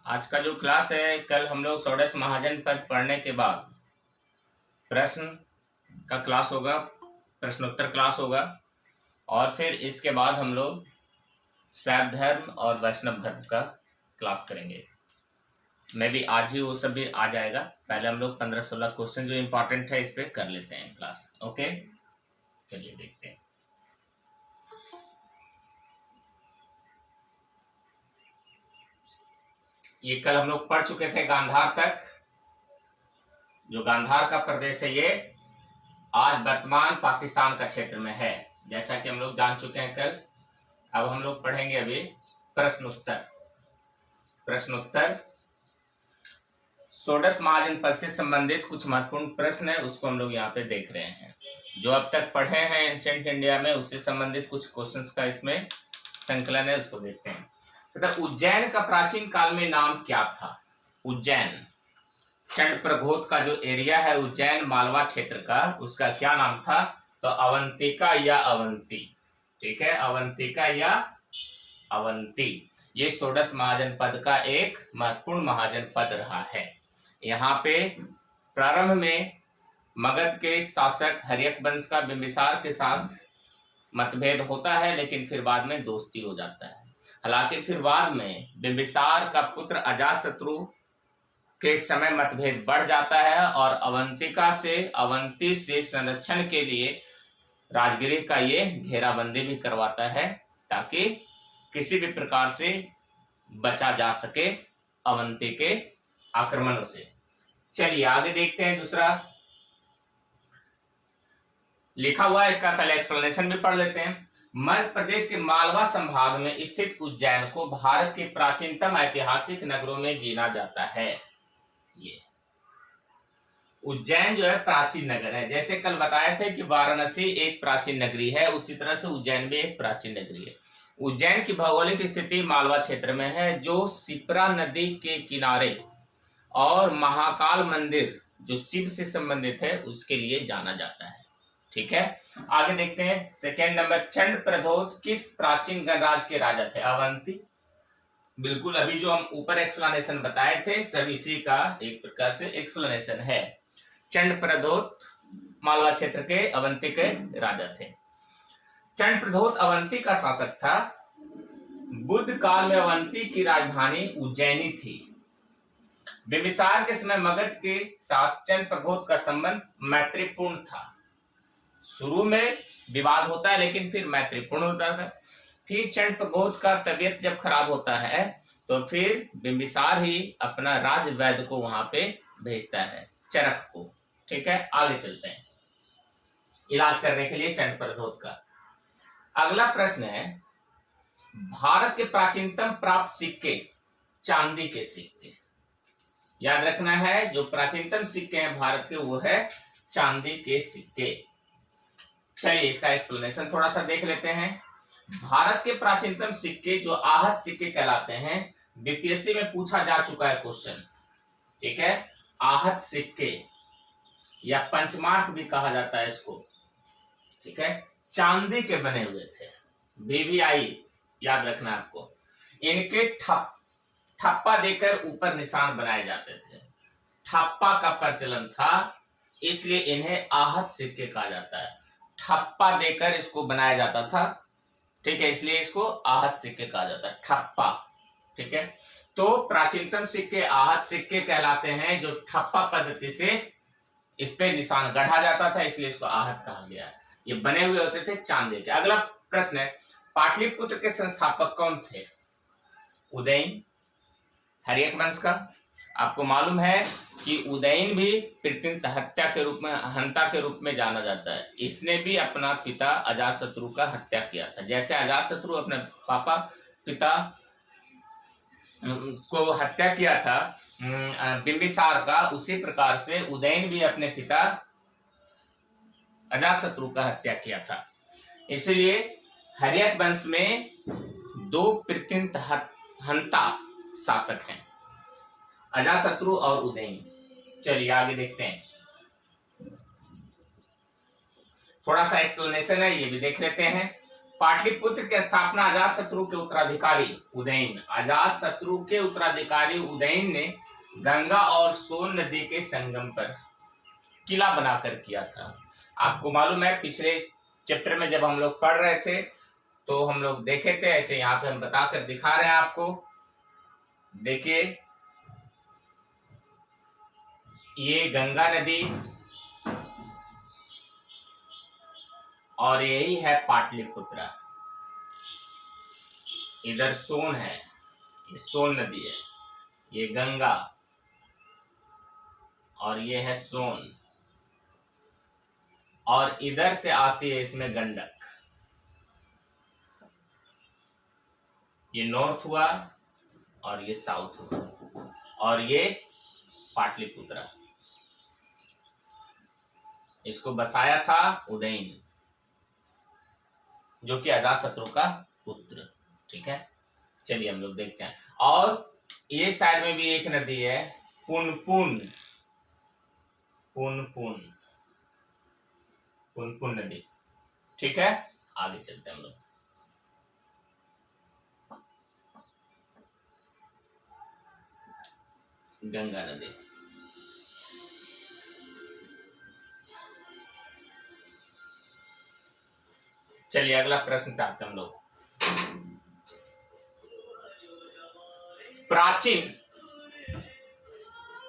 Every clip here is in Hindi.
आज का जो क्लास है, कल हम लोग षोडश महाजन पद पढ़ने के बाद प्रश्न का क्लास होगा, प्रश्नोत्तर क्लास होगा और फिर इसके बाद हम लोग शैव धर्म और वैष्णव धर्म का क्लास करेंगे। मैं भी आज ही वो सब भी आ जाएगा। पहले हम लोग 15-16 क्वेश्चन जो इम्पोर्टेंट है इस पे कर लेते हैं क्लास। ओके, चलिए देखते हैं। ये कल हम लोग पढ़ चुके थे गांधार तक। जो गांधार का प्रदेश है ये आज वर्तमान पाकिस्तान का क्षेत्र में है, जैसा कि हम लोग जान चुके हैं कल। अब हम लोग पढ़ेंगे अभी प्रश्नोत्तर। षोडश महाजन पद से संबंधित कुछ महत्वपूर्ण प्रश्न है, उसको हम लोग यहाँ पे देख रहे हैं। जो अब तक पढ़े हैं एंशिएंट इंडिया में, उससे संबंधित कुछ क्वेश्चंस का इसमें संकलन है, उसको देखते हैं। तो उज्जैन का प्राचीन काल में नाम क्या था? उज्जैन, चंडप्रघोत का जो एरिया है उज्जैन मालवा क्षेत्र का, उसका क्या नाम था? तो अवंतिका या अवंती। ठीक है, अवंतिका या अवंती। ये षोडश महाजन पद का एक महत्वपूर्ण महाजन पद रहा है। यहाँ पे प्रारंभ में मगध के शासक हर्यक वंश का बिंबिसार के साथ मतभेद होता है, लेकिन फिर बाद में दोस्ती हो जाता है। हालांकि फिर बाद में बिंबिसार का पुत्र अजातशत्रु के समय मतभेद बढ़ जाता है और अवंती से संरक्षण के लिए राजगिरी का ये घेराबंदी भी करवाता है, ताकि किसी भी प्रकार से बचा जा सके अवंती के आक्रमणों से। चलिए आगे देखते हैं। दूसरा लिखा हुआ है, इसका पहले एक्सप्लेनेशन भी पढ़ लेते हैं। मध्य प्रदेश के मालवा संभाग में स्थित उज्जैन को भारत के प्राचीनतम ऐतिहासिक नगरों में गिना जाता है। ये उज्जैन जो है प्राचीन नगर है। जैसे कल बताए थे कि वाराणसी एक प्राचीन नगरी है, उसी तरह से उज्जैन भी एक प्राचीन नगरी है। उज्जैन की भौगोलिक स्थिति मालवा क्षेत्र में है, जो शिप्रा नदी के किनारे और महाकाल मंदिर जो शिव से संबंधित है उसके लिए जाना जाता है। ठीक है, आगे देखते हैं। सेकेंड नंबर, चंडप्रघोत किस प्राचीन गणराज्य के राजा थे? अवंती। बिल्कुल, अभी जो हम ऊपर एक्सप्लेनेशन बताए थे सब इसी का एक प्रकार से एक्सप्लेनेशन है। चंडप्रघोत मालवा क्षेत्र के अवंती के राजा थे। चंडप्रघोत अवंती का शासक था। बुद्ध काल में अवंती की राजधानी उज्जैनी थी। बिंबिसार के समय मगध के साथ चंडप्रघोत का संबंध मैत्रीपूर्ण था। शुरू में विवाद होता है, लेकिन फिर मैत्रीपूर्ण होता था। फिर चंडप्रघोत का तबीयत जब खराब होता है तो फिर बिंबिसार ही अपना राजवैद्य को वहां पे भेजता है, चरक को। ठीक है, आगे चलते हैं। इलाज करने के लिए चंडप्रघोत का अगला प्रश्न है, भारत के प्राचीनतम प्राप्त सिक्के चांदी के सिक्के। याद रखना है, जो प्राचीनतम सिक्के हैं भारत के वो है चांदी के सिक्के। चलिए इसका एक्सप्लेनेशन थोड़ा सा देख लेते हैं। भारत के प्राचीनतम सिक्के जो आहत सिक्के कहलाते हैं, बीपीएससी में पूछा जा चुका है क्वेश्चन। ठीक है, आहत सिक्के या पंचमार्क भी कहा जाता है इसको। ठीक है, चांदी के बने हुए थे, बीबीआई याद रखना आपको। इनके ठप्पा देकर ऊपर निशान बनाए जाते थे। ठप्पा का प्रचलन था, इसलिए इन्हें आहत सिक्के कहा जाता है। ठप्पा देकर इसको बनाया जाता था, ठीक है, इसलिए इसको आहत सिक्के कहा जाता है, ठप्पा। ठीक है, तो प्राचीनतम सिक्के आहत सिक्के कहलाते हैं, जो ठप्पा पद्धति से इस पे निशान गढ़ा जाता था, इसलिए इसको आहत कहा गया है। ये बने हुए होते थे चांदी के। अगला प्रश्न है, पाटलिपुत्र के संस्थापक कौन थे? उदयन, हर्यक वंश का। आपको मालूम है कि उदयन भी पृथ्वी हत्या के रूप में, हंता के रूप में जाना जाता है। इसने भी अपना पिता अजातशत्रु का हत्या किया था। जैसे अजातशत्रु अपने पिता को हत्या किया था बिंबिसार का, उसी प्रकार से उदयन भी अपने पिता अजातशत्रु का हत्या किया था। इसलिए हर्यक वंश में दो पृथ्वी हंता शासक हैं, अजातशत्रु और उदयन। चलिए आगे देखते हैं। थोड़ा सा एक्सप्लेनेशन है, ये भी देख लेते हैं। पाटलिपुत्र की स्थापना अजातशत्रु के उत्तराधिकारी उदयन, अजातशत्रु के उत्तराधिकारी उदयन ने गंगा और सोन नदी के संगम पर किला बनाकर किया था। आपको मालूम है पिछले चैप्टर में जब हम लोग पढ़ रहे थे तो हम लोग देखे थे, ऐसे यहाँ पे हम बताकर दिखा रहे हैं आपको। देखिए ये गंगा नदी और यही है पाटलिपुत्र। इधर सोन है, ये सोन नदी है, ये गंगा और ये है सोन, और इधर से आती है इसमें गंडक। ये नॉर्थ हुआ और ये साउथ हुआ, और ये पाटलिपुत्र। इसको बसाया था उदयन, जो कि अजातशत्रु का पुत्र। ठीक है, चलिए हम लोग देखते हैं। और ये साइड में भी एक नदी है, पुनपुन, पुनपुन, पुनपुन नदी। ठीक है, आगे चलते हैं हम लोग। गंगा नदी, चलिए अगला प्रश्न पे आते हैं हम लोग। प्राचीन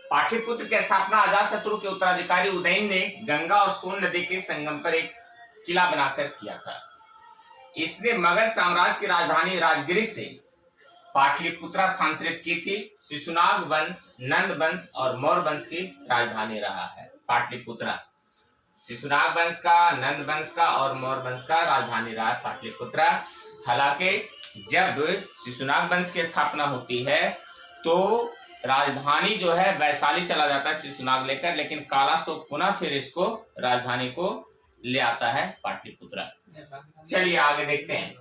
पाटलिपुत्र की स्थापना अजातशत्रु के उत्तराधिकारी उदयन ने गंगा और सोन नदी के संगम पर एक किला बनाकर किया था। इसने मगध साम्राज्य की राजधानी राजगिरी से पाटलिपुत्र स्थानांतरित की थी। शिशुनाग वंश, नंद वंश और मौर्य वंश की राजधानी रहा है पाटलिपुत्र। शिशुनाग वंश का, नंद वंश का और मौर्य वंश का राजधानी रहा है पाटलिपुत्र। हालांकि जब शिशुनाग वंश की स्थापना होती है तो राजधानी जो है वैशाली चला जाता है शिशुनाग लेकर, लेकिन कालाशोक पुनः फिर इसको राजधानी को ले आता है पाटलिपुत्र। चलिए आगे देखते हैं।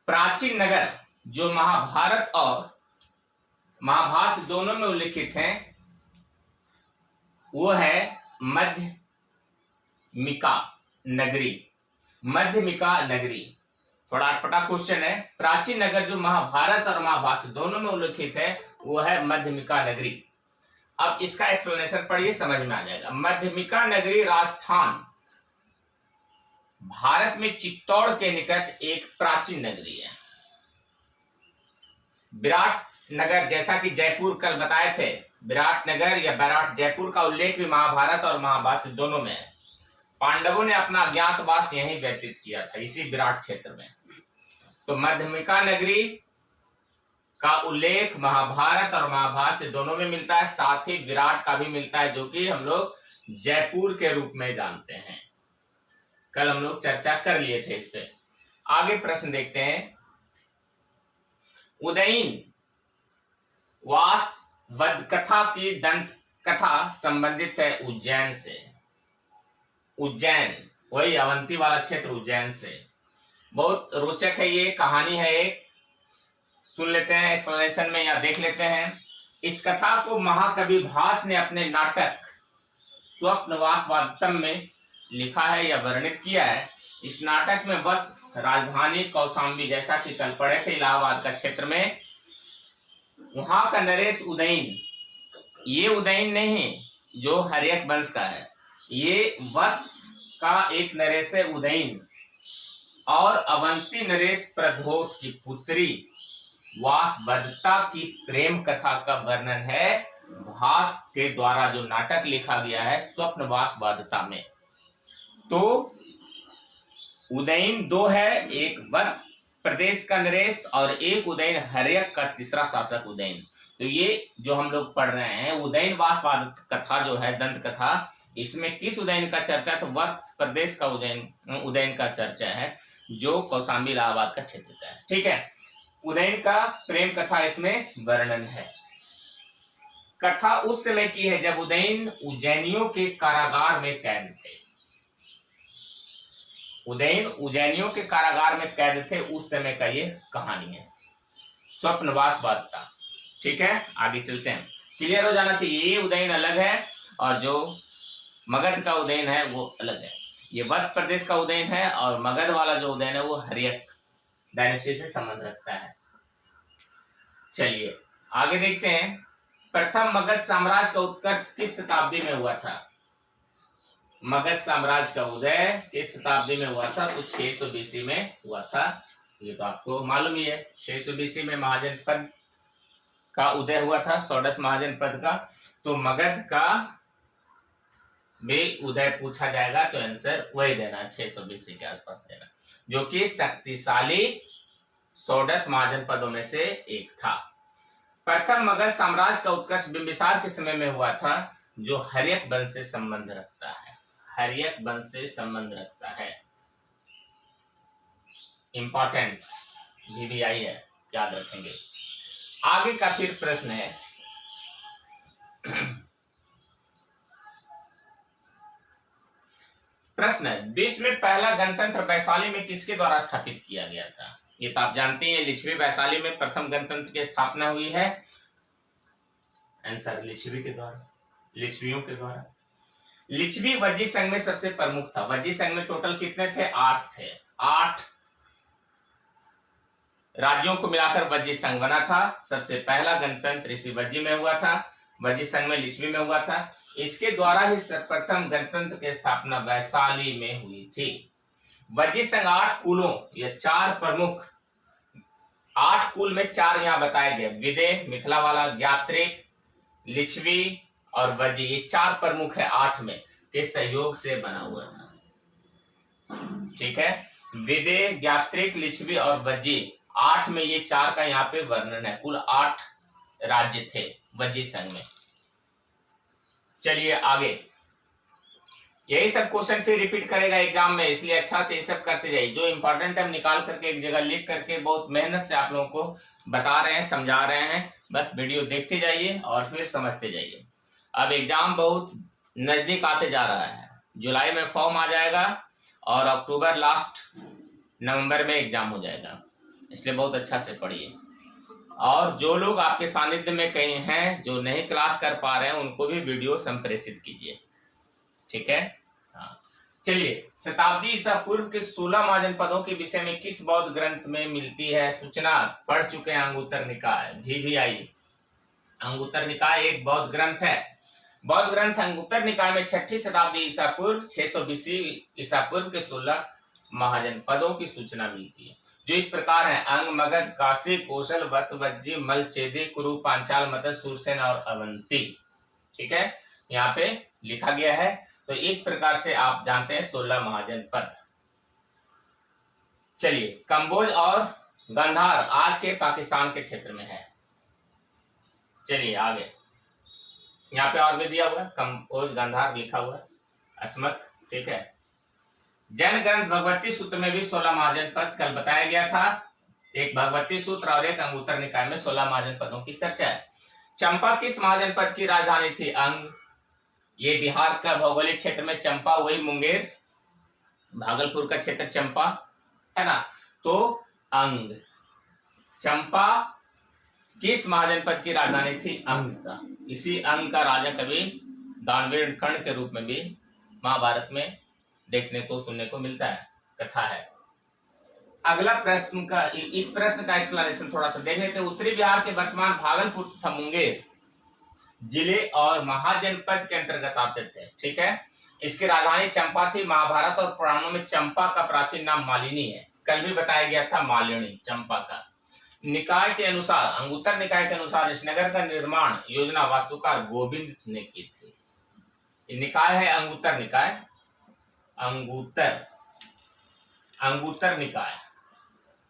प्राचीन नगर जो महाभारत और महाभाष्य दोनों में उल्लिखित हैं वो है मध्यमिका नगरी। मध्यमिका नगरी थोड़ा अटपटा क्वेश्चन है। प्राचीन नगर जो महाभारत और महाभाष्य दोनों में उल्लिखित है वो है मध्यमिका नगरी। अब इसका एक्सप्लेनेशन पढ़िए, समझ में आ जाएगा। मध्यमिका नगरी राजस्थान भारत में चित्तौड़ के निकट एक प्राचीन नगरी है। विराट नगर, जैसा कि जयपुर कल बताए थे, विराट नगर या बैराट जयपुर का उल्लेख भी महाभारत और महाभाष्य दोनों में है। पांडवों ने अपना अज्ञातवास यहीं व्यतीत किया था, इसी विराट क्षेत्र में। तो मध्यमिका नगरी का उल्लेख महाभारत और महाभाष्य दोनों में मिलता है, साथ ही विराट का भी मिलता है, जो कि हम लोग जयपुर के रूप में जानते हैं। कल हम लोग चर्चा कर लिए थे इस पे। आगे प्रश्न देखते हैं। उदयन वास वध कथा की दंत कथा संबंधित है उज्जैन से। उज्जैन वही अवंती वाला क्षेत्र, उज्जैन से। बहुत रोचक है ये कहानी है, एक सुन लेते हैं एक्सप्लेनेशन में या देख लेते हैं। इस कथा को महाकवि भास ने अपने नाटक स्वप्नवासवादतम में लिखा है या वर्णित किया है। इस नाटक में वत्स, राजधानी कौशाम्बी, जैसा कि कल पढ़े थे इलाहाबाद का क्षेत्र में, वहां का नरेश उदयन, ये उदयन नहीं जो हर्यक वंश का है, ये वत्स का एक नरेश है उदयन, और अवंती नरेश प्रद्योत की पुत्री वासवदत्ता की प्रेम कथा का वर्णन है भास के द्वारा जो नाटक लिखा गया है स्वप्नवासवादता में। तो उदयन दो है, एक वत्स प्रदेश का नरेश और एक उदयन हर्यक का तीसरा शासक उदयन। तो ये जो हम लोग पढ़ रहे हैं उदयन वासवाद कथा जो है दंत कथा, इसमें किस उदयन का चर्चा? तो वत्स प्रदेश का उदयन का चर्चा है जो कौशाम्बी इलाहाबाद का क्षेत्र का है। ठीक है, उदयन का प्रेम कथा इसमें वर्णन है। कथा उस समय की है जब उदयन उज्जैनियों के कारागार में कैद थे। उदयन उज्जैनियों के कारागार में कैद थे, उस समय का ये कहानी है स्वप्नवासवादता। ठीक है, आगे चलते हैं। क्लियर हो जाना चाहिए, ये उदयन अलग है और जो मगध का उदयन है वो अलग है। ये वत्स प्रदेश का उदयन है, और मगध वाला जो उदयन है वो हर्यक डायनेस्टी से संबंध रखता है। चलिए आगे देखते हैं, प्रथम मगध साम्राज्य का उत्कर्ष किस शताब्दी में हुआ था? मगध साम्राज्य का उदय किस शताब्दी में हुआ था? तो 600 बीसी में हुआ था। ये तो आपको मालूम ही है, 600 बीसी में महाजनपद का उदय हुआ था, षोडश महाजनपद का। तो मगध का भी उदय पूछा जाएगा तो आंसर वही देना, 600 बीसी के आसपास देना, जो कि शक्तिशाली षोडश महाजनपदों में से एक था। प्रथम मगध साम्राज्य का उत्कर्ष बिंबिसार के समय में हुआ था, जो हर्यक वंश से संबंध रखता है। हर्यक वंश से संबंध रखता है, इंपॉर्टेंट VVI है, याद रखेंगे। आगे का फिर प्रश्न है, प्रश्न है, विश्व में पहला गणतंत्र वैशाली में किसके द्वारा स्थापित किया गया था? ये तो आप जानते हैं, लिच्छवी वैशाली में प्रथम गणतंत्र की स्थापना हुई है। आंसर लिच्छवी के द्वारा, लिच्छवियों के द्वारा। लिच्छवी वज्जी संघ में सबसे प्रमुख था। वज्जी संघ में टोटल कितने थे? 8 थे। 8 राज्यों को मिलाकर वज्जी संघ बना था। सबसे पहला गणतंत्र इसी वज्जी में हुआ था, वज्जी संघ में, लिच्छवी में हुआ था। इसके द्वारा ही सर्वप्रथम गणतंत्र की स्थापना वैशाली में हुई थी। वज्जी संघ 8 कुलों या 4 प्रमुख, 8 कुल में 4 यहाँ बताए गए, विदेह, मिथिला वाला, ज्ञात्रिक, लिच्छवी और वज्जी, ये 4 प्रमुख है 8 में, के सहयोग से बना हुआ था। ठीक है, विदेह, ज्ञात्रिक, लिच्छवी और वज्जी, 8 में ये 4 का यहाँ पे वर्णन है। कुल 8 राज्य थे वज्जी संघ में। चलिए आगे, यही सब क्वेश्चन फिर रिपीट करेगा एग्जाम में, इसलिए अच्छा से ये सब करते जाइए। जो इंपॉर्टेंट हम निकाल करके एक जगह लिख करके बहुत मेहनत से आप लोगों को बता रहे हैं, समझा रहे हैं। बस वीडियो देखते जाइए और फिर समझते जाइए। अब एग्जाम बहुत नजदीक आते जा रहा है, जुलाई में फॉर्म आ जाएगा और अक्टूबर लास्ट नवंबर में एग्जाम हो जाएगा, इसलिए बहुत अच्छा से पढ़िए। और जो लोग आपके सानिध्य में कहीं हैं जो नहीं क्लास कर पा रहे हैं, उनको भी वीडियो संप्रेषित कीजिए। ठीक है, हाँ। चलिए, शताब्दी ईसा पूर्व के 16 महाजनपदों के विषय में किस बौद्ध ग्रंथ में मिलती है सूचना? पढ़ चुके हैं, अंगुत्तर निकाय, VVI। अंगुत्तर निकाय एक बौद्ध ग्रंथ है। बौद्ध ग्रंथ अंगुत्तर निकाय में 6ठी शताब्दी ईसा पूर्व 600 बीसी ईसा पूर्व के 16 महाजनपदों की सूचना मिलती है, जो इस प्रकार है: अंग, मगध, काशी, कौशल, वत्स, वज्जी, मल, चेदी, कुरु, पांचाल, मगध, सूरसेन और अवंती। ठीक है, यहाँ पे लिखा गया है। तो इस प्रकार से आप जानते हैं 16 महाजनपद। चलिए, कंबोज और गांधार आज के पाकिस्तान के क्षेत्र में है। चलिए आगे, यहाँ पे और भी दिया हुआ है, कंबोज, गांधार लिखा हुआ है, अस्मक। ठीक है, जैन ग्रंथ भगवती सूत्र में भी 16 महाजनपद कल बताया गया था। एक भगवती सूत्र और एक अंगुत्तर निकाय में 16 महाजनपदों की चर्चा है। चंपा किस महाजनपद की राजधानी थी? अंग। ये बिहार का भौगोलिक क्षेत्र में चंपा, वही मुंगेर, भागलपुर का क्षेत्र चंपा है ना। तो अंग, चंपा किस महाजनपद की राजधानी थी? अंग का। इसी अंग का राजा कभी दानवीर कर्ण के रूप में भी महाभारत में देखने को सुनने को मिलता है, कथा है। अगला प्रश्न का, इस प्रश्न का एक्सप्लेनेशन थोड़ा सा देख लेते हैं। उत्तरी बिहार के वर्तमान भागलपुर तथा मुंगेर जिले और महाजनपद के अंतर्गत आते थे। ठीक है, इसकी राजधानी चंपा थी। महाभारत और पुराणों में चंपा का प्राचीन नाम मालिनी है, कल भी बताया गया था मालिनी, चंपा का। निकाय के अनुसार, अंगुत्तर निकाय के अनुसार इस नगर का निर्माण योजना वास्तुकार गोविंद ने की थी। निकाय है अंगुत्तर निकाय, अंगुत्तर निकाय।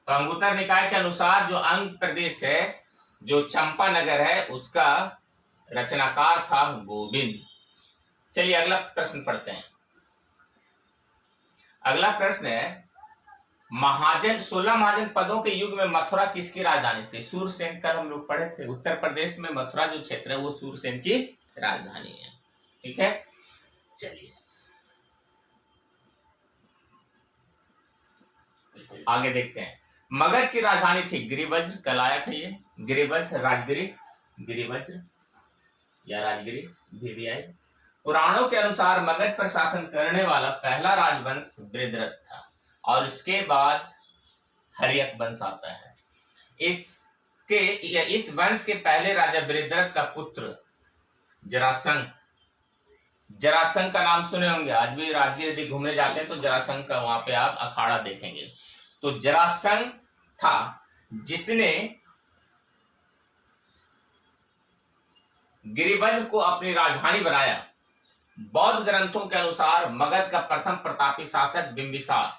तो अंगुत्तर निकाय के अनुसार जो अंग प्रदेश है, जो चंपा नगर है, उसका रचनाकार था गोविंद। चलिए अगला प्रश्न पढ़ते हैं। अगला प्रश्न है, 16 महाजन पदों के युग में मथुरा किसकी राजधानी थी? सूरसेन। कल हम लोग पढ़े थे, उत्तर प्रदेश में मथुरा जो क्षेत्र है वो सूरसेन की राजधानी है। ठीक है, चलिए आगे देखते हैं। मगध की राजधानी थी गिरिवज्र, कल आया था ये, गिरिवज्र, राजगिरी, गिरिवज्र या राजगिरी, VVI। पुराणों के अनुसार मगध पर शासन करने वाला पहला राजवंश बृहद्रथ था और इसके बाद हर्यक वंश आता है। इस वंश के पहले राजा बृहद्रथ का पुत्र जरासंध, जरासंध का नाम सुने होंगे, आज भी राजगीर यदि घूमने जाते हैं तो जरासंध का वहां पे आप अखाड़ा देखेंगे। तो जरासंध था जिसने गिरिवज्र को अपनी राजधानी बनाया। बौद्ध ग्रंथों के अनुसार मगध का प्रथम प्रतापी शासक बिंबिसार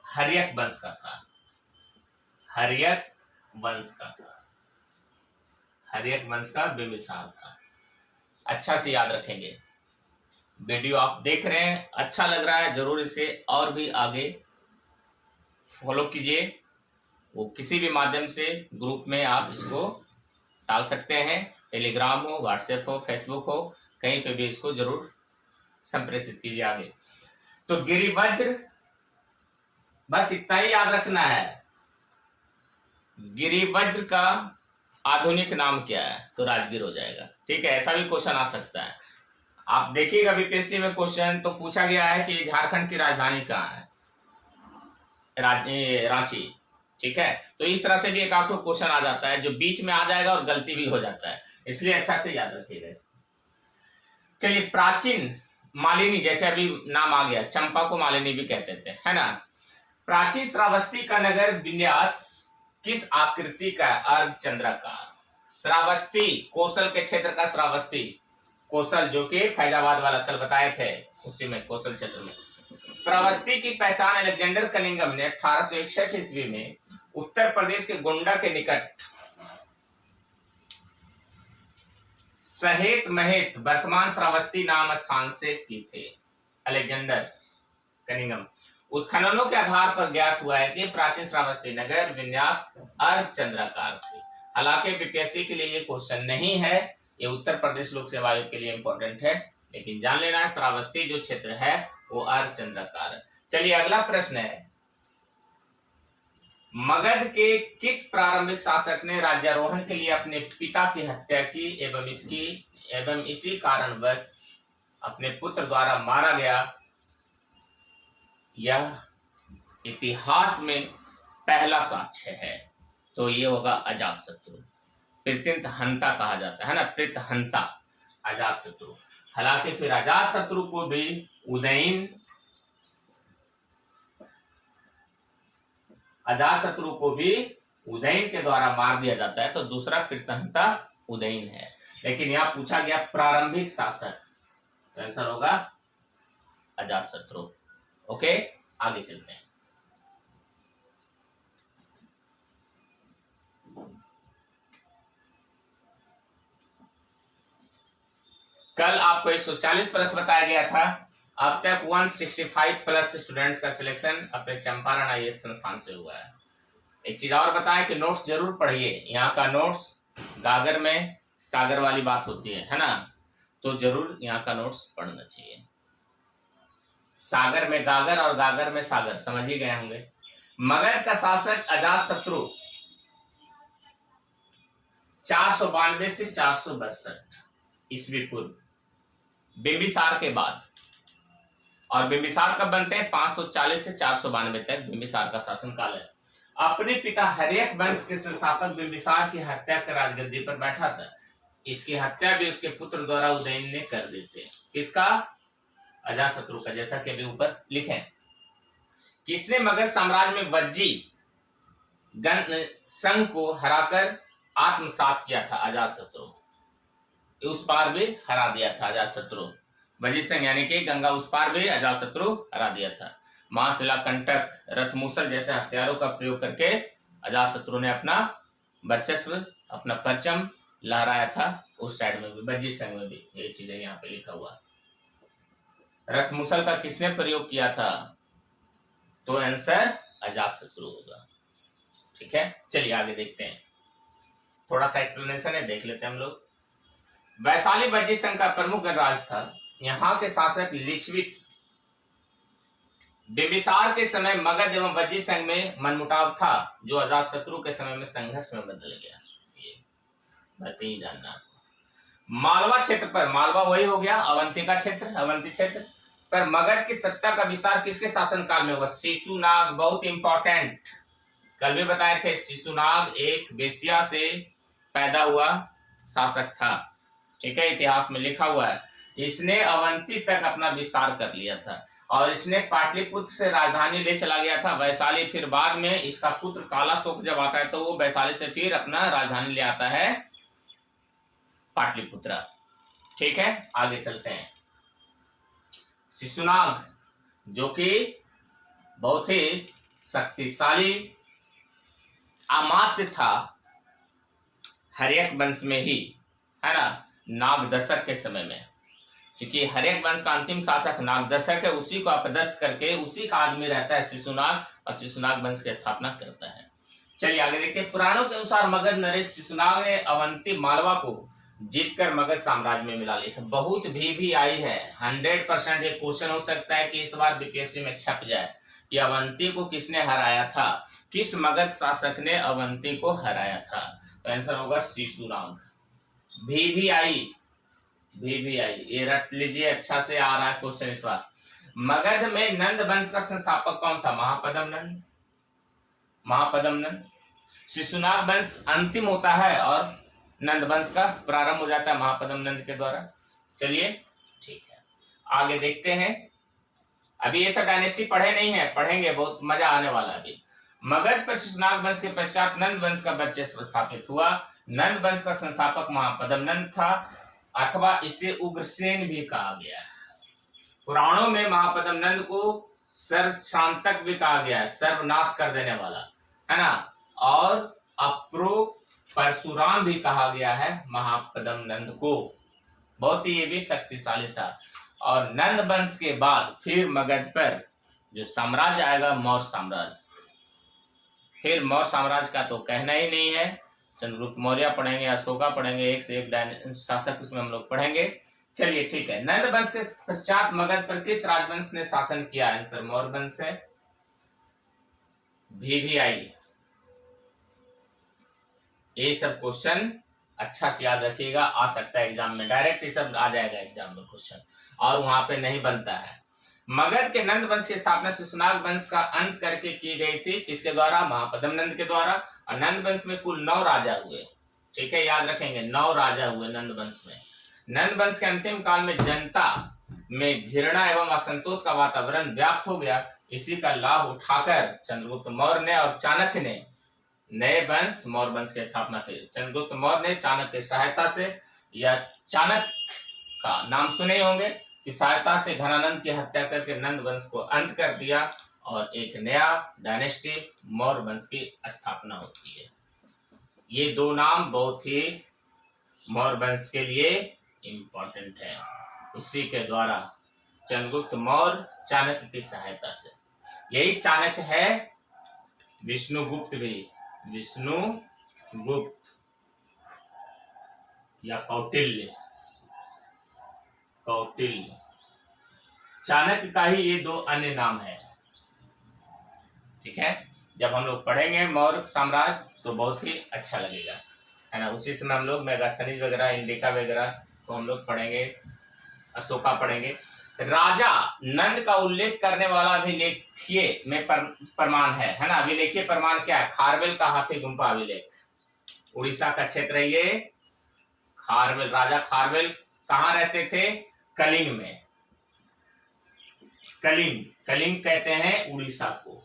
हर्यक वंश का था, हर्यक वंश का था, हर्यक वंश का बिंबिसार था। अच्छा से याद रखेंगे। वीडियो आप देख रहे हैं, अच्छा लग रहा है, जरूर इसे और भी आगे फॉलो कीजिए। वो किसी भी माध्यम से ग्रुप में आप इसको डाल सकते हैं, टेलीग्राम हो, व्हाट्सएप हो, फेसबुक हो, कहीं पे भी इसको जरूर संप्रेषित कीजिए आगे। तो गिरिवज्र, बस इतना ही याद रखना है। गिरिवज्र का आधुनिक नाम क्या है? तो राजगीर हो जाएगा। ठीक है, ऐसा भी क्वेश्चन आ सकता है। आप देखिएगा बीपीएससी में क्वेश्चन तो पूछा गया है कि झारखंड की राजधानी कहाँ है? रांची। ठीक है, तो इस तरह से भी एक आध क्वेश्चन आ जाता है जो बीच में आ जाएगा और गलती भी हो जाता है, इसलिए अच्छा से याद रखिएगा इसको। चलिए, प्राचीन मालिनी, जैसे अभी नाम आ गया, चंपा को मालिनी भी कहते थे, है ना। प्राचीन श्रावस्ती का नगर विन्यास किस आकृति का? अर्धचंद्राकार। श्रावस्ती कौशल के क्षेत्र का श्रावस्ती, कौशल जो कि फैजाबाद वाला कल बताए थे, उसी में कौशल क्षेत्र में। श्रावस्ती की पहचान अलेक्जेंडर कनिंघम ने 1861 ईस्वी में उत्तर प्रदेश के गोंडा के निकट सहेत महेत वर्तमान श्रावस्ती नाम स्थान से की थे। Alexander Cunningham. उत्खननों के आधार पर ज्ञात हुआ है कि प्राचीन श्रावस्ती नगर विन्यास अर्धचंद्राकार थे। हालांकि बीपीएससी के लिए ये क्वेश्चन नहीं है, ये उत्तर प्रदेश लोक सेवा आयोग के लिए इंपॉर्टेंट है, लेकिन जान लेना है श्रावस्ती जो क्षेत्र है वो अर्धचंद्राकार है। चलिए अगला प्रश्न है, मगध के किस प्रारंभिक शासक ने राज्यारोहण के लिए अपने पिता की हत्या की एवं इसी कारणवश अपने पुत्र द्वारा मारा गया? यह इतिहास में पहला साक्ष्य है, तो ये होगा अजातशत्रु। प्रत्यंतहंता कहा जाता है ना, प्रत्यंतहंता अजातशत्रु। हालांकि फिर अजातशत्रु को भी उदयन के द्वारा मार दिया जाता है, तो दूसरा प्रत्यंतहंता उदयन है। लेकिन यहां पूछा गया प्रारंभिक शासक, तो आंसर होगा अजातशत्रु। ओके, आगे चलते हैं। कल आपको 140 प्लस बताया गया था। अब तक 165 प्लस स्टूडेंट्स का सिलेक्शन अपने चंपारण आईएएस संस्थान से हुआ है। एक चीज और बताएं कि नोट्स जरूर पढ़िए। यहाँ का नोट्स गागर में सागर वाली बात होती है ना, तो जरूर यहाँ का नोट्स पढ़ना चाहिए। सागर में गागर और गागर में सागर, समझ ही गए होंगे। मगध का शासक अजातशत्रु 492 से 462 ईस्वी पूर्व, बिंबिसार के बाद। और बिंबिसार कब बनते हैं? 540 से 492 तक बिंबिसार का शासन काल है। अपने पिता हर्यक वंश के संस्थापक बिंबिसार की हत्या कर राजगद्दी पर बैठा था। इसकी हत्या भी उसके पुत्र द्वारा उदयन ने कर दी थी। किसका? अजातशत्रु का, जैसा कि अभी ऊपर लिखे। किसने मगध साम्राज्य में वज्जी गण संघ को हराकर आत्मसात किया था? अजातशत्रु। उस पार भी हरा दिया था अजातशत्रु। वज्जी संघ यानी कि गंगा उस पार भी अजातशत्रु हरा दिया था। महाशिला कंटक, रथमूसल जैसे हथियारों का प्रयोग करके अजातशत्रु ने अपना वर्चस्व, अपना परचम लहराया था। उस साइड में भी, वज्जी संघ में भी, ये चीजें यहाँ पे लिखा हुआ। रथमूसल का किसने प्रयोग किया था? तो आंसर अजातशत्रु होगा। ठीक है, चलिए आगे देखते हैं। थोड़ा सा एक्सप्लेनेशन है, देख लेते हैं हम लोग। वैशाली वज्जी संघ का प्रमुख गणराज्य था। यहाँ के शासक लिच्छवी। बिंबिसार के समय मगध एवं वज्जी संघ में मनमुटाव था, जो अजातशत्रु के समय में संघर्ष में बदल गया। ये बस यही जानना। मालवा क्षेत्र पर, मालवा वही हो गया अवंती का क्षेत्र, अवंती क्षेत्र पर मगध की सत्ता का विस्तार किसके शासनकाल में हुआ? शिशुनाग, बहुत इंपॉर्टेंट, कल भी बताए थे। शिशुनाग एक वेश्या से पैदा हुआ शासक था, ठीक है, इतिहास में लिखा हुआ है। इसने अवंती तक अपना विस्तार कर लिया था और इसने पाटलिपुत्र से राजधानी ले चला गया था वैशाली। फिर बाद में इसका पुत्र कालाशोक जब आता है तो वो वैशाली से फिर अपना राजधानी ले आता है पाटलिपुत्र, ठीक है। आगे चलते हैं। शिशुनाग जो कि बहुत ही शक्तिशाली अमात्य था हर्यक वंश में ही, है ना, नागदशक के समय में, क्योंकि हर्यक वंश का अंतिम शासक नागदशक है, उसी को अपदस्थ करके उसी का आदमी रहता है शिशुनाग और शिशुनाग वंश की स्थापना करता है। चलिए आगे देखते हैं। पुराणों के अनुसार मगध नरेश शिशुनाग ने अवंती मालवा को जीतकर मगध साम्राज्य में मिला लिया था। बहुत भी आई है, 100% एक क्वेश्चन हो सकता है कि इस बार बीपीएससी में छप जाए कि अवंती को किसने हराया था, किस मगध शासक ने अवंती को हराया था? तो आंसर होगा शिशुनाग। भी आई, ये रट लीजिए, अच्छा से आ रहा है क्वेश्चन इस बार। मगध में नंद वंश का संस्थापक कौन था? महापद्म नंद। शिशुनाग वंश अंतिम होता है और नंद वंश का प्रारंभ हो जाता है महापद्म नंद के द्वारा। चलिए ठीक है, आगे देखते हैं। अभी ये सब डायनेस्टी पढ़े नहीं है, पढ़ेंगे, बहुत मजा आने वाला है अभी। मगध पर शिशुनाग वंश के पश्चात नंद वंश का वर्चस्व स्थापित हुआ। नंद वंश का संस्थापक महापद्म नंद था अथवा इसे उग्रसेन भी कहा गया है। पुराणों में महापद्म नंद को सर्वशांतक भी कहा गया है, सर्वनाश कर देने वाला, है ना, और अप्रो परशुराम भी कहा गया है महापद्म नंद को। बहुत ही ये भी शक्तिशाली था। और नंद वंश के बाद फिर मगध पर जो साम्राज्य आएगा मौर्य साम्राज्य। फिर मौर्य साम्राज्य का तो कहना ही नहीं है, चंद्रगुप्त मौर्य पढ़ेंगे, अशोका पढ़ेंगे, एक से एक शासक उसमें हम लोग पढ़ेंगे। चलिए ठीक है, नंद वंश के पश्चात मगध पर किस राजवंश ने शासन किया? आंसर मौर्य वंश है। भी आई, ये सब क्वेश्चन अच्छा से याद रखिएगा, आ सकता है एग्जाम में, डायरेक्ट ये सब आ जाएगा एग्जाम में क्वेश्चन, और वहां पे नहीं बनता है। मगध के नंद वंश की स्थापना शिशुनाग वंश का अंत करके की गई थी, किसके द्वारा? महापद्म नंद के द्वारा। और नंद वंश में कुल 9 राजा हुए, ठीक है, याद रखेंगे, 9 राजा हुए नंद वंश में। नंद वंश के अंतिम काल में जनता में घृणा एवं असंतोष का वातावरण व्याप्त हो गया। इसी का लाभ उठाकर चंद्रगुप्त मौर्य ने और चाणक्य ने नए वंश मौर्य वंश की स्थापना की। चंद्रगुप्त मौर्य ने चाणक्य की सहायता से, या चाणक्य का नाम सुने होंगे, की सहायता से घनानंद की हत्या करके नंद वंश को अंत कर दिया और एक नया डायनेस्टी मौर्य वंश की स्थापना होती है। ये 2 नाम बहुत ही मौर्य वंश के लिए इंपॉर्टेंट है। इसी के द्वारा चंद्रगुप्त मौर्य चाणक्य की सहायता से, यही चाणक्य है विष्णुगुप्त भी, विष्णुगुप्त या कौटिल्य, चाणक्य का ही ये 2 अन्य नाम है, ठीक है। जब हम लोग पढ़ेंगे मौर्य साम्राज्य तो बहुत ही अच्छा लगेगा, है ना। उसी समय हम लोग मेगास्थनीज वगैरह, इंडिका वगैरह को हम लोग पढ़ेंगे, अशोका पढ़ेंगे। राजा नंद का उल्लेख करने वाला अभिलेखीय में प्रमाण है ना। अभिलेखीय प्रमाण क्या है? खारवेल का हाथी गुम्फा अभिलेख, उड़ीसा का क्षेत्र है ये खारवेल। राजा खारवेल कहाँ रहते थे? कलिंग में। कलिंग कहते हैं उड़ीसा को।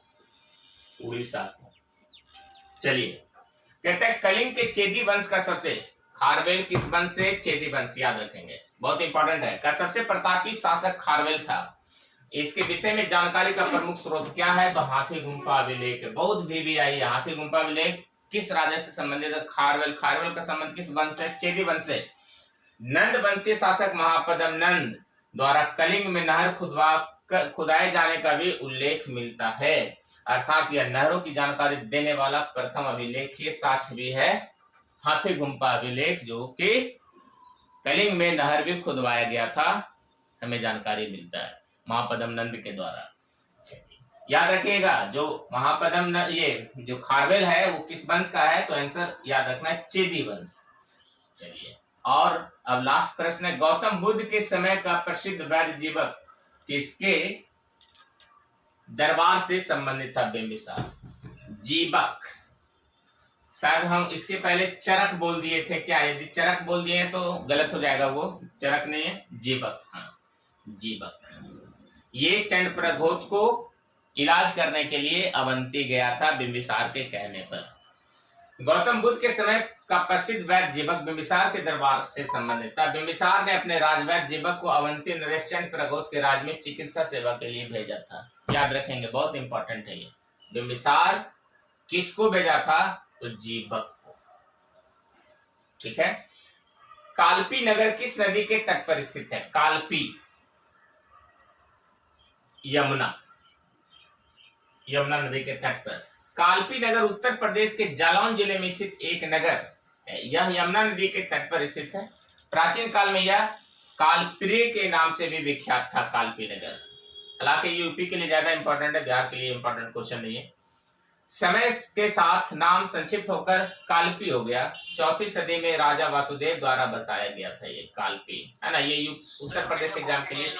चलिए, कहते हैं कलिंग के चेदी वंश का सबसे, खारवेल किस वंश से? चेदी वंश, याद रखेंगे, बहुत इंपॉर्टेंट है, का सबसे प्रतापी शासक खारवेल था। इसके विषय में जानकारी का प्रमुख स्रोत क्या है? तो हाथी गुम्फा अभिलेख। बहुत भी आई, हाथी गुम्फा अभिलेख किस राजा से संबंधित है? खारवेल। खारवेल का संबंध किस वंश से? चेदी वंश से। नंद वंशीय शासक महापद्म नंद द्वारा कलिंग में नहर खुदाए जाने का भी उल्लेख मिलता है, अर्थात यह नहरों की जानकारी देने वाला प्रथम अभिलेखीय साक्ष्य भी है हाथी गुम्फा अभिलेख, जो कि कलिंग में नहर भी खुदवाया गया था, हमें जानकारी मिलता है महापद्म नंद के द्वारा। याद रखिएगा, जो महापद्म ये जो खारवेल है वो किस वंश का है? तो आंसर याद रखना है चेदी वंश। चलिए और अब लास्ट प्रश्न है, गौतम बुद्ध के समय का प्रसिद्ध वैद्य जीवक किसके दरबार से संबंधित था? बिंबिसार। जीवक, शायद हम इसके पहले चरक बोल दिए थे क्या? यदि चरक बोल दिए तो गलत हो जाएगा, वो चरक नहीं है, जीवक। हाँ, जीवक। ये चंडप्रद्योत को इलाज करने के लिए अवंती गया था बिंबिसार के कहने पर। गौतम बुद्ध के समय का प्रसिद्ध वैद्य जीवक बिंबिसार के दरबार से संबंधित था। बिंबिसार ने अपने राजवैद्य जीवक को अवंती नरेश चंडप्रद्योत के राज में चिकित्सा सेवा के लिए भेजा था। याद रखेंगे, बहुत इंपॉर्टेंट है ये। बिंबिसार किसको भेजा था? तो जीवक को। ठीक है। कालपी नगर किस नदी के तट पर स्थित है? कालपी, यमुना, यमुना नदी के तट पर। कालपी नगर उत्तर प्रदेश के जालौन जिले में स्थित एक नगर है। यह यमुना नदी के तट पर स्थित है। प्राचीन काल में यह कालप्रिय के नाम से भी विख्यात था, कालपी नगर। हालांकि यूपी के लिए ज्यादा इंपॉर्टेंट है, बिहार के लिए इंपॉर्टेंट क्वेश्चन नहीं है। समय के साथ नाम संक्षिप्त होकर कालपी हो गया। 4वीं सदी में राजा वासुदेव द्वारा बसाया गया था ये कालपी, है ना। ये उत्तर प्रदेश एग्जाम के लिए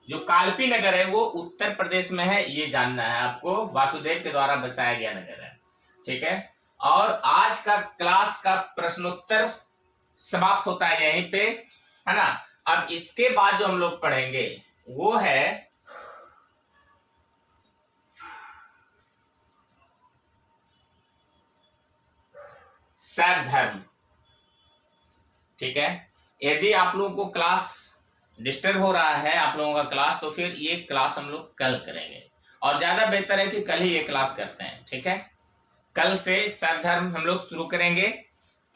जो कालपी नगर है वो उत्तर प्रदेश में है, ये जानना है आपको। वासुदेव के द्वारा बसाया गया नगर है। ठीक है। और आज का क्लास का प्रश्नोत्तर समाप्त होता है यहीं पे, है ना। अब इसके बाद जो हम लोग पढ़ेंगे वो है शैव धर्म। ठीक है। यदि आप लोगों को क्लास डिस्टर्ब हो रहा है, आप लोगों का क्लास, तो फिर ये क्लास हम लोग कल करेंगे, और ज्यादा बेहतर है कि कल ही ये क्लास करते हैं। ठीक है। कल से शैव धर्म हम लोग शुरू करेंगे,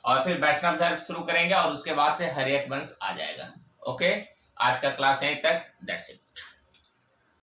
और फिर वैष्णव धर्म शुरू करेंगे, और उसके बाद से हर्यक वंश आ जाएगा। ओके, आज का क्लास यहीं तक। That's it.